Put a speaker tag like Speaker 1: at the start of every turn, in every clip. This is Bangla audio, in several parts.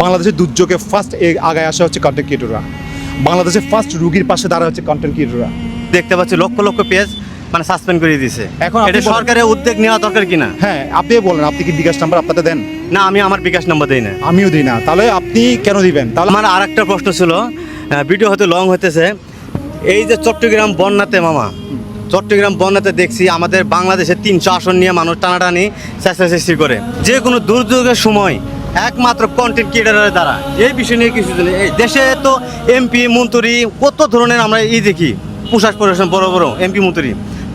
Speaker 1: বাংলাদেশের দুর্যোগে ফার্স্ট আগায় আসা হচ্ছে কন্টেন্ট ক্রিয়েটররা। বাংলাদেশের ফার্স্ট রুগীর পাশে দাঁড়া হচ্ছে কন্টেন্ট ক্রিয়েটররা।
Speaker 2: দেখতে পাচ্ছি লক্ষ লক্ষ পেজ মানে সাসপেন্ড করে দিয়েছে।
Speaker 1: এখন আপনি
Speaker 2: এটা
Speaker 1: বলেন-
Speaker 2: সরকারের উদ্যোগ নেওয়া দরকার কিনা?
Speaker 1: হ্যাঁ, আপনি বলেন, আপনি কি বিকাশ নাম্বার আপনাদের দেন?
Speaker 2: না, আমি আমার বিকাশ নম্বর দিই না।
Speaker 1: আমিও দিই না। তাহলে আপনি কেন দিবেন? তাহলে
Speaker 2: আমার আর একটা প্রশ্ন ছিল, ভিডিও হয়তো লং হইতেছে। এই যে চট্টগ্রাম বন্যাতে মামা, চট্টগ্রাম বন্যাতে দেখছি আমাদের বাংলাদেশে 300 আসন নিয়ে মানুষ টানাটানি চেষ্টা করে। যে কোনো দুর্যোগের সময় একমাত্র কন্টেন্ট ক্রিয়েটারের দ্বারা এই বিষয় নিয়ে কিছু জানি। এই দেশে তো এমপি মন্ত্রী কত ধরনের আমরা দেখি, পোশাক পরিবেশন বড় বড় এমপি মন্ত্রী,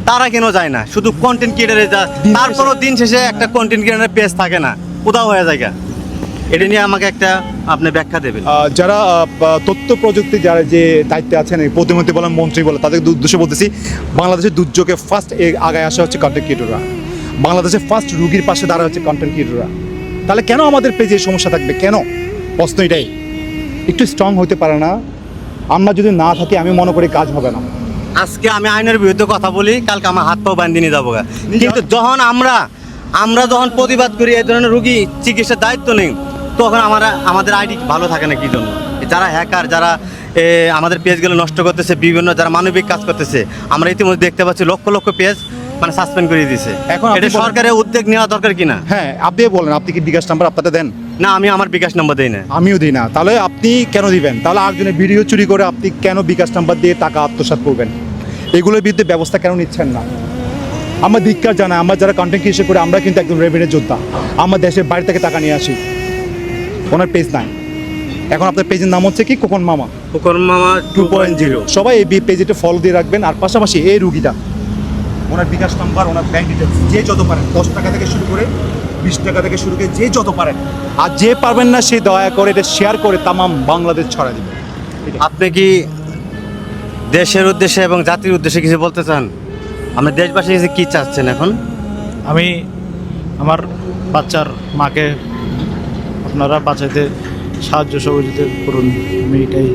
Speaker 2: তারা কেন যায় না? শুধু কন্টেন্ট ক্রিয়েটারে যা, তারপরও দিন শেষে একটা কন্টেন্ট ক্রিয়েটারের পেজ থাকে না, কোথাও হয়ে যায়। এটা নিয়ে আমাকে একটা আপনি ব্যাখ্যা দেবেন।
Speaker 1: যারা তথ্য প্রযুক্তি যারা যে দায়িত্বে আছেন, এই প্রতিমন্ত্রী বলেন, মন্ত্রী বলেন, তাদের উদ্দেশ্যে বলতেছি, বাংলাদেশের দুর্যোগে ফার্স্ট আগায় আসা হচ্ছে কন্টেন্ট ক্রিয়েটররা। বাংলাদেশের ফার্স্ট রুগীর পাশে দাঁড়া হচ্ছে কন্টেন্ট ক্রিয়েটররা। তাহলে কেন আমাদের পেজে সমস্যা থাকবে? কেন? প্রশ্ন এটাই। একটু স্ট্রং হতে পারে না? আমরা যদি না থাকি, আমি মনে করি কাজ হবে না।
Speaker 2: আজকে আমি আইনের বিরুদ্ধে কথা বলি, কালকে আমার হাত পাও বান্ধি নিয়ে যাবো। কিন্তু যখন আমরা যখন প্রতিবাদ করি এই ধরনের রুগী চিকিৎসার দায়িত্ব নেই, তখন আমাদের আইডি ভালো থাকে না। কি জন্য? যারা হ্যাকার, যারা আমাদের পেজগুলো নষ্ট করতেছে, বিভিন্ন যারা মানবিক কাজ করতেছে, আমরা ইতিমধ্যে দেখতে পাচ্ছি লক্ষ লক্ষ পেজ মানে সাসপেন্ড করে দিয়েছে।
Speaker 1: এখন আপনি
Speaker 2: এটা
Speaker 1: বলেন-
Speaker 2: সরকারের উদ্যোগ নেওয়া দরকার কিনা?
Speaker 1: হ্যাঁ, আপনি বলেন, আপনি কি বিকাশ নাম্বার আপনাদের দেন?
Speaker 2: না, আমি আমার বিকাশ নম্বর দিই না।
Speaker 1: আমিও দিই না। তাহলে আপনি কেন দিবেন? তাহলে আরেকজনের ভিডিও চুরি করে আপনি কেন বিকাশ নাম্বার দিয়ে টাকা আত্মসাৎ করবেন? এগুলোর বিরুদ্ধে ব্যবস্থা কেন নিচ্ছেন না? আমরা ধিক্কার জানাই। আমরা যারা কন্টেন্ট ক্রিয়েশন করে, আমরা কিন্তু একদম রেভিনিউ যোদ্ধা। আমরা দেশের বাইরে থেকে টাকা নিয়ে আসি। ওনার পেজ নাই। এখন আপনার পেজের নাম হচ্ছে কি? খোকন মামা
Speaker 2: খোকন মামা 2.0।
Speaker 1: সবাই এই পেজটা ফলো দিয়ে রাখবেন। আর পাশাপাশি এই রুগীটা, ওনার বিকাশ নাম্বার, ওনার ব্যাংক ডিটেলস, যে যত পারেন, 10 টাকা থেকে শুরু করে 20 টাকা থেকে শুরু করে যে যত পারেন, আর যে পারবেন না সে দয়া করে এটা শেয়ার করে তামাম বাংলাদেশ ছড়া দিবেন।
Speaker 2: আপনি কি দেশের উদ্দেশ্যে এবং জাতির উদ্দেশ্যে কিছু বলতে চান? আমরা দেশবাসী কাছে কি চাচ্ছেন এখন?
Speaker 3: আমি আমার বাচ্চার মাকে আপনারা বাঁচাইতে সাহায্য সহযোগিতা করুন, আমি এটাই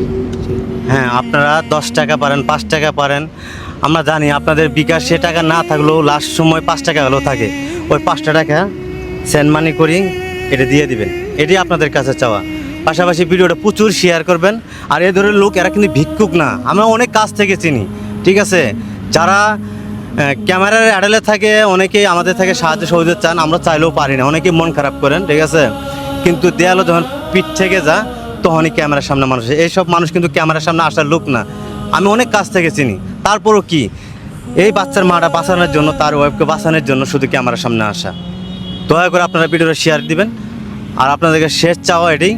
Speaker 3: চাই।
Speaker 2: হ্যাঁ, আপনারা 10 টাকা পারেন, 5 টাকা পারেন। আমরা জানি আপনাদের বিকাশে টাকা না থাকলেও লাস্ট সময় 5 টাকা হলেও থাকে। ওই 5টা টাকা সেন্ড মানি করি এটা দিয়ে দিবেন, এটাই আপনাদের কাছে চাওয়া। পাশাপাশি ভিডিওটা প্রচুর শেয়ার করবেন। আর এই ধরনের লোক, এরা কিন্তু ভিক্ষুক না, আমরা অনেক কাছ থেকে চিনি, ঠিক আছে? যারা ক্যামেরার অ্যাডালে থাকে, অনেকেই আমাদের থেকে সাহায্য সহযোগিতা চান, আমরা চাইলেও পারি না, অনেকেই মন খারাপ করেন, ঠিক আছে? কিন্তু দেয়ালও যখন পিঠ থেকে যা, তখনই ক্যামেরার সামনে মানুষ, এইসব মানুষ কিন্তু ক্যামেরার সামনে আসার লোক না। আমি অনেক কাছ থেকে চিনি, তারপরও কি এই বাচ্চার মাটা বাঁচানোর জন্য, তার ওয়াইফকে বাঁচানোর জন্য শুধু ক্যামেরার সামনে আসা। দয়া করে আপনারা ভিডিওটা শেয়ার দিবেন। আর আপনাদেরকে শেষ চাওয়া এটাই,